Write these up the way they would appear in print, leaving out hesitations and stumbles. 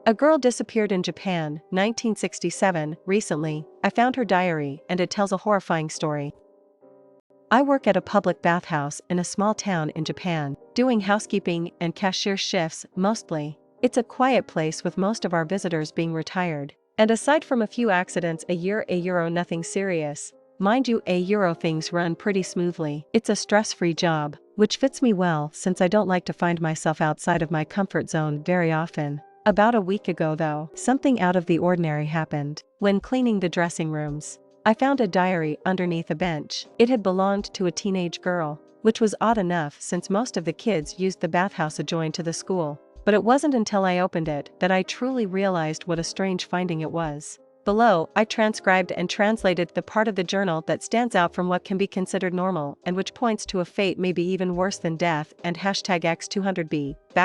A girl disappeared in Japan, 1967. Recently, I found her diary and it tells a horrifying story. I work at a public bathhouse in a small town in Japan, doing housekeeping and cashier shifts mostly. It's a quiet place with most of our visitors being retired. And aside from a few accidents a year, nothing serious. Mind you, things run pretty smoothly. It's a stress-free job, which fits me well since I don't like to find myself outside of my comfort zone very often. About a week ago though, something out of the ordinary happened. When cleaning the dressing rooms, I found a diary underneath a bench. It had belonged to a teenage girl, which was odd enough since most of the kids used the bathhouse adjoined to the school. But it wasn't until I opened it that I truly realized what a strange finding it was. Below, I transcribed and translated the part of the journal that stands out from what can be considered normal and which points to a fate maybe even worse than death and #X200B, /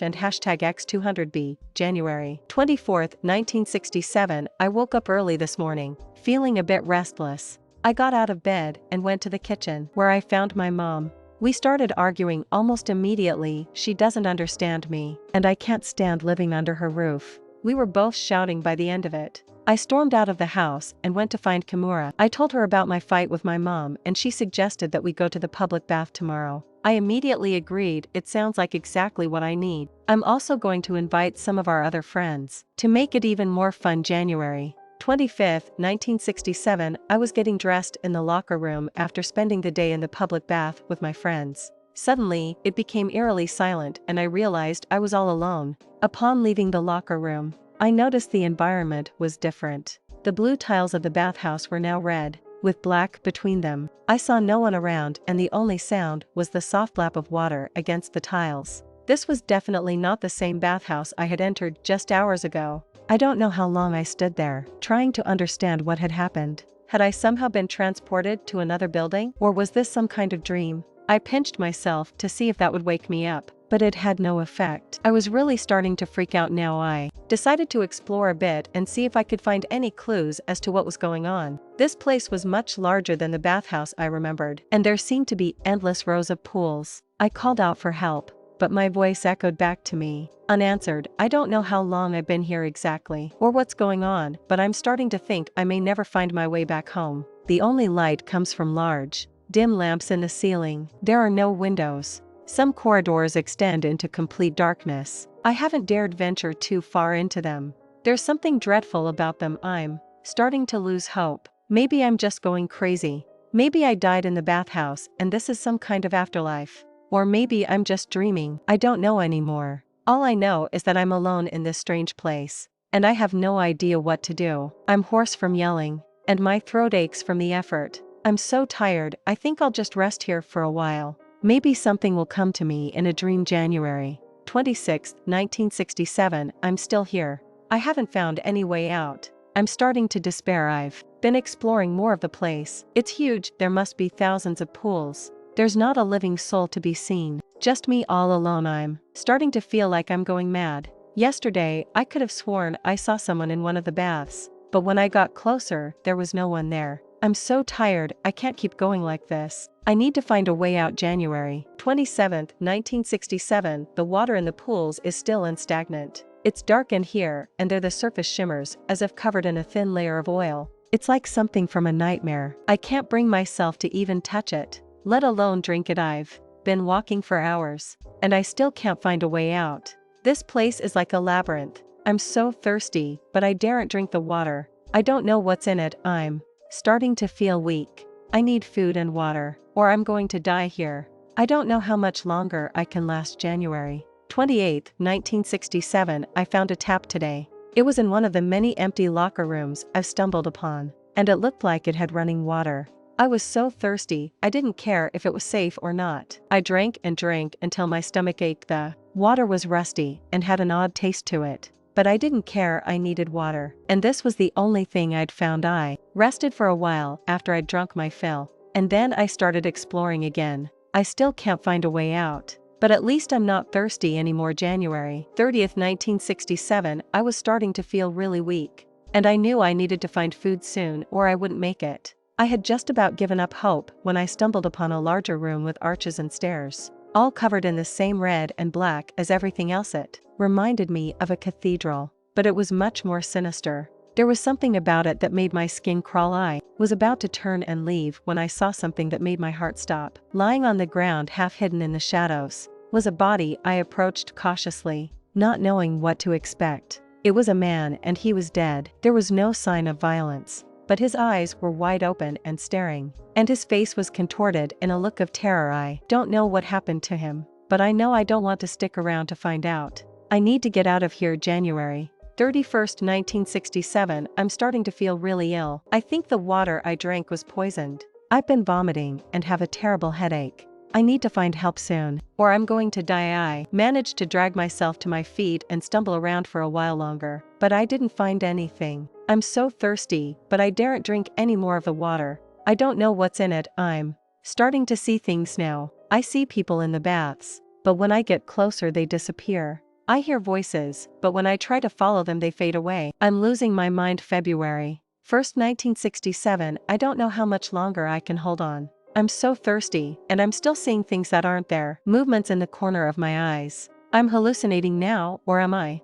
and #X200B, January 24, 1967. I woke up early this morning, feeling a bit restless. I got out of bed and went to the kitchen, where I found my mom. We started arguing almost immediately. She doesn't understand me, and I can't stand living under her roof. We were both shouting by the end of it. I stormed out of the house and went to find Kimura. I told her about my fight with my mom and she suggested that we go to the public bath tomorrow. I immediately agreed. It sounds like exactly what I need. I'm also going to invite some of our other friends. To make it even more fun, January 25, 1967, I was getting dressed in the locker room after spending the day in the public bath with my friends. Suddenly, it became eerily silent and I realized I was all alone. Upon leaving the locker room, I noticed the environment was different. The blue tiles of the bathhouse were now red, with black between them. I saw no one around and the only sound was the soft lap of water against the tiles. This was definitely not the same bathhouse I had entered just hours ago. I don't know how long I stood there, trying to understand what had happened. Had I somehow been transported to another building, or was this some kind of dream? I pinched myself to see if that would wake me up, but it had no effect. I was really starting to freak out now. I decided to explore a bit and see if I could find any clues as to what was going on. This place was much larger than the bathhouse I remembered, and there seemed to be endless rows of pools. I called out for help, but my voice echoed back to me, unanswered. I don't know how long I've been here exactly, or what's going on, but I'm starting to think I may never find my way back home. The only light comes from large, dim lamps in the ceiling. There are no windows. Some corridors extend into complete darkness. I haven't dared venture too far into them. There's something dreadful about them. I'm starting to lose hope. Maybe I'm just going crazy. Maybe I died in the bathhouse and this is some kind of afterlife. Or maybe I'm just dreaming. I don't know anymore. All I know is that I'm alone in this strange place, and I have no idea what to do. I'm hoarse from yelling, and my throat aches from the effort. I'm so tired, I think I'll just rest here for a while. Maybe something will come to me in a dream. January 26, 1967, I'm still here. I haven't found any way out. I'm starting to despair. I've been exploring more of the place. It's huge, there must be thousands of pools. There's not a living soul to be seen. Just me all alone. I'm starting to feel like I'm going mad. Yesterday, I could have sworn I saw someone in one of the baths, but when I got closer, there was no one there. I'm so tired, I can't keep going like this. I need to find a way out. January 27, 1967, the water in the pools is still and stagnant. It's dark in here, and there the surface shimmers, as if covered in a thin layer of oil. It's like something from a nightmare. I can't bring myself to even touch it, let alone drink it. I've been walking for hours, and I still can't find a way out. This place is like a labyrinth. I'm so thirsty, but I daren't drink the water. I don't know what's in it. I'm starting to feel weak. I need food and water, or I'm going to die here. I don't know how much longer I can last. January 28, 1967, I found a tap today. It was in one of the many empty locker rooms I've stumbled upon, and it looked like it had running water. I was so thirsty, I didn't care if it was safe or not. I drank and drank until my stomach ached. The water was rusty and had an odd taste to it. But I didn't care. I needed water, and this was the only thing I'd found. I rested for a while after I'd drunk my fill, and then I started exploring again. I still can't find a way out, but at least I'm not thirsty anymore. January 30th, 1967, I was starting to feel really weak, and I knew I needed to find food soon or I wouldn't make it. I had just about given up hope when I stumbled upon a larger room with arches and stairs. all covered in the same red and black as everything else. It reminded me of a cathedral, but it was much more sinister. There was something about it that made my skin crawl. I was about to turn and leave when I saw something that made my heart stop. Lying on the ground, half hidden in the shadows, was a body. I approached cautiously, not knowing what to expect. It was a man, and he was dead. There was no sign of violence, but his eyes were wide open and staring, and his face was contorted in a look of terror. I don't know what happened to him, but I know I don't want to stick around to find out. I need to get out of here. January 31st, 1967. I'm starting to feel really ill. I think the water I drank was poisoned. I've been vomiting and have a terrible headache. I need to find help soon, or I'm going to die. I managed to drag myself to my feet and stumble around for a while longer, but I didn't find anything. I'm so thirsty, but I daren't drink any more of the water. I don't know what's in it. I'm starting to see things now. I see people in the baths, but when I get closer they disappear. I hear voices, but when I try to follow them they fade away. I'm losing my mind. February 1st, 1967. I don't know how much longer I can hold on. I'm so thirsty, and I'm still seeing things that aren't there. Movements in the corner of my eyes. I'm hallucinating now, or am I?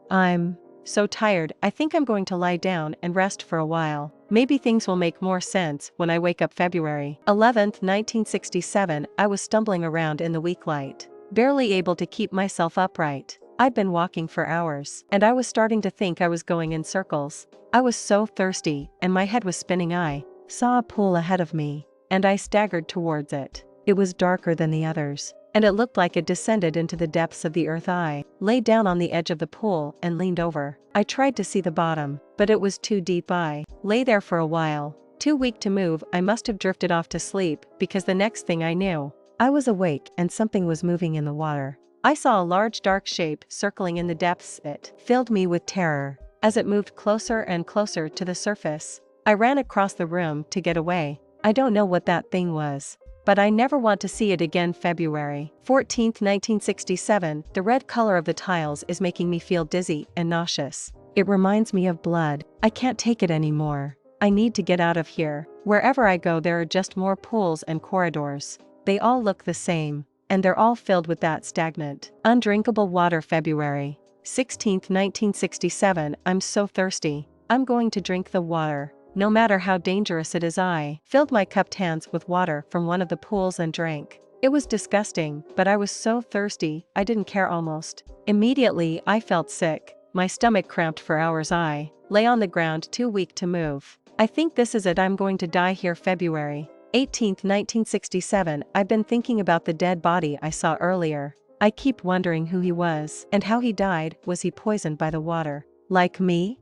I'm so tired. I think I'm going to lie down and rest for a while. Maybe things will make more sense when I wake up. February 11th, 1967. I was stumbling around in the weak light, barely able to keep myself upright. I'd been walking for hours, and I was starting to think I was going in circles. I was so thirsty, and my head was spinning. I saw a pool ahead of me, and I staggered towards it. It was darker than the others, and it looked like it descended into the depths of the earth. I lay down on the edge of the pool and leaned over. I tried to see the bottom, but it was too deep. I lay there for a while, too weak to move. I must have drifted off to sleep, because the next thing I knew, I was awake and something was moving in the water. I saw a large dark shape circling in the depths. It filled me with terror. As it moved closer and closer to the surface, I ran across the room to get away. I don't know what that thing was, but I never want to see it again. February 14th, 1967. The red color of the tiles is making me feel dizzy and nauseous. It reminds me of blood. I can't take it anymore. I need to get out of here. Wherever I go there are just more pools and corridors. They all look the same, and they're all filled with that stagnant, undrinkable water. February 16th, 1967. I'm so thirsty. I'm going to drink the water, no matter how dangerous it is. I filled my cupped hands with water from one of the pools and drank. It was disgusting, but I was so thirsty, I didn't care. Almost immediately, I felt sick. My stomach cramped for hours. I lay on the ground, too weak to move. I think this is it. I'm going to die here. February 18th, 1967. I've been thinking about the dead body I saw earlier. I keep wondering who he was and how he died. Was he poisoned by the water, like me?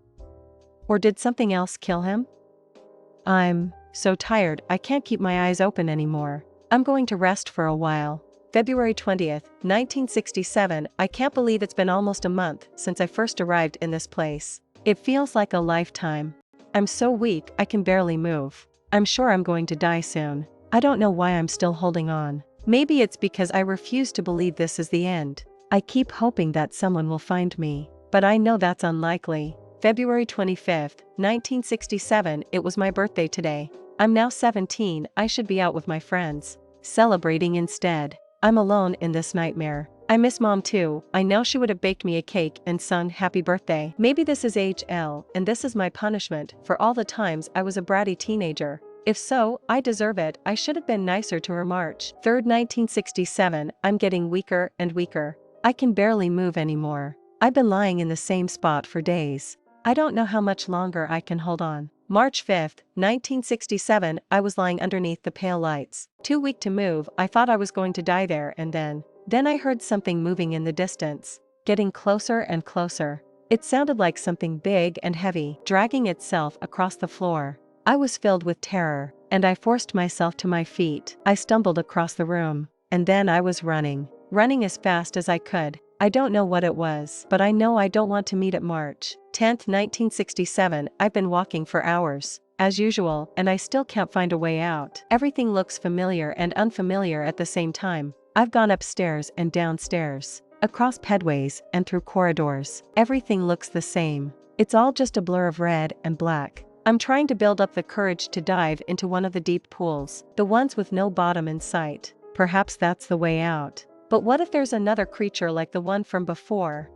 Or did something else kill him? I'm so tired, I can't keep my eyes open anymore. I'm going to rest for a while. February 20th, 1967. I can't believe it's been almost a month since I first arrived in this place. It feels like a lifetime. I'm so weak, I can barely move. I'm sure I'm going to die soon. I don't know why I'm still holding on. Maybe it's because I refuse to believe this is the end. I keep hoping that someone will find me, but I know that's unlikely. February 25th, 1967. It was my birthday today. I'm now 17. I should be out with my friends, celebrating instead. I'm alone in this nightmare. I miss Mom too. I know she would have baked me a cake and sung happy birthday. Maybe this is HL, and this is my punishment for all the times I was a bratty teenager. If so, I deserve it. I should have been nicer to her. March 3rd, 1967. I'm getting weaker and weaker. I can barely move anymore. I've been lying in the same spot for days. I don't know how much longer I can hold on. March 5th, 1967. I was lying underneath the pale lights, too weak to move. I thought I was going to die there, and then I heard something moving in the distance, getting closer and closer. It sounded like something big and heavy, dragging itself across the floor. I was filled with terror, and I forced myself to my feet. I stumbled across the room, and then I was running as fast as I could. I don't know what it was, but I know I don't want to meet it. March 10th, 1967. I've been walking for hours, as usual, and I still can't find a way out. Everything looks familiar and unfamiliar at the same time. I've gone upstairs and downstairs, across pedways and through corridors. Everything looks the same. It's all just a blur of red and black. I'm trying to build up the courage to dive into one of the deep pools, the ones with no bottom in sight. Perhaps that's the way out. But what if there's another creature like the one from before?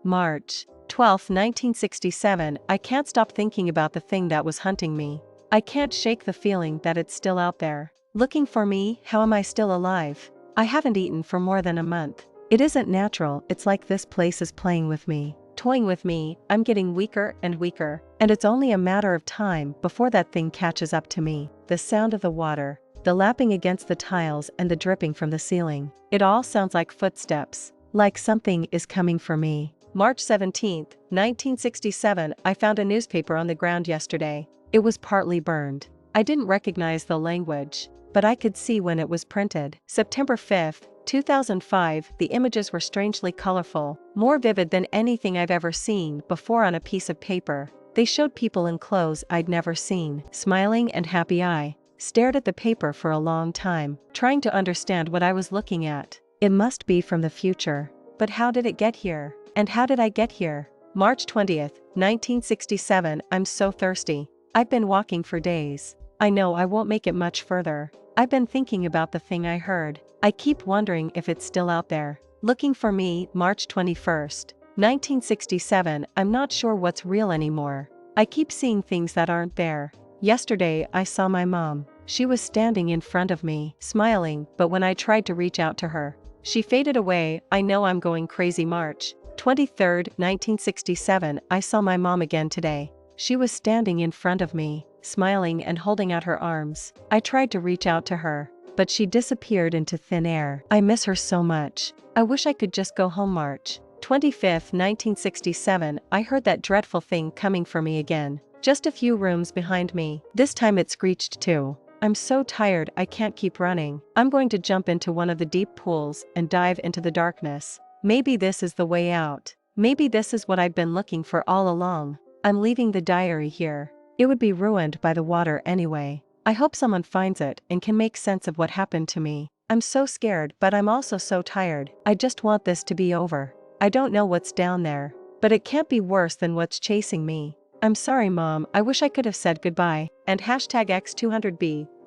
March 12, 1967. I can't stop thinking about the thing that was hunting me. I can't shake the feeling that it's still out there. Looking for me. How am I still alive? I haven't eaten for more than a month. It isn't natural. It's like this place is playing with me, toying with me. I'm getting weaker and weaker, and it's only a matter of time before that thing catches up to me. The sound of the water, the lapping against the tiles, and the dripping from the ceiling. It all sounds like footsteps, like something is coming for me. March 17, 1967. I found a newspaper on the ground yesterday. It was partly burned. I didn't recognize the language, but I could see when it was printed. September 5, 2005. The images were strangely colorful, more vivid than anything I've ever seen before on a piece of paper. They showed people in clothes I'd never seen, smiling and happy. I stared at the paper for a long time, trying to understand what I was looking at. It must be from the future. But how did it get here? And how did I get here? March 20th, 1967. I'm so thirsty. I've been walking for days. I know I won't make it much further. I've been thinking about the thing I heard. I keep wondering if it's still out there, looking for me. March 21st, 1967. I'm not sure what's real anymore. I keep seeing things that aren't there. Yesterday I saw my mom. She was standing in front of me, smiling, but when I tried to reach out to her, she faded away. I know I'm going crazy. March 23rd, 1967. I saw my mom again today. She was standing in front of me, smiling and holding out her arms. I tried to reach out to her, but she disappeared into thin air. I miss her so much. I wish I could just go home. March 25th, 1967. I heard that dreadful thing coming for me again, just a few rooms behind me. This time it screeched too. I'm so tired I can't keep running. I'm going to jump into one of the deep pools and dive into the darkness. Maybe this is the way out. Maybe this is what I've been looking for all along. I'm leaving the diary here. It would be ruined by the water anyway. I hope someone finds it and can make sense of what happened to me. I'm so scared, but I'm also so tired. I just want this to be over. I don't know what's down there, but it can't be worse than what's chasing me. I'm sorry, Mom. I wish I could have said goodbye. And #X200B, //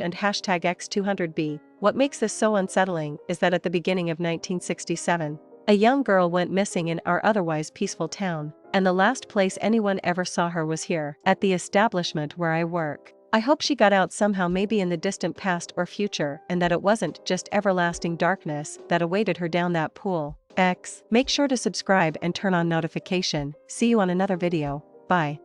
and #X200B. What makes this so unsettling is that at the beginning of 1967, a young girl went missing in our otherwise peaceful town, and the last place anyone ever saw her was here, at the establishment where I work. I hope she got out somehow, maybe in the distant past or future, and that it wasn't just everlasting darkness that awaited her down that pool. Make sure to subscribe and turn on notification. See you on another video. Bye.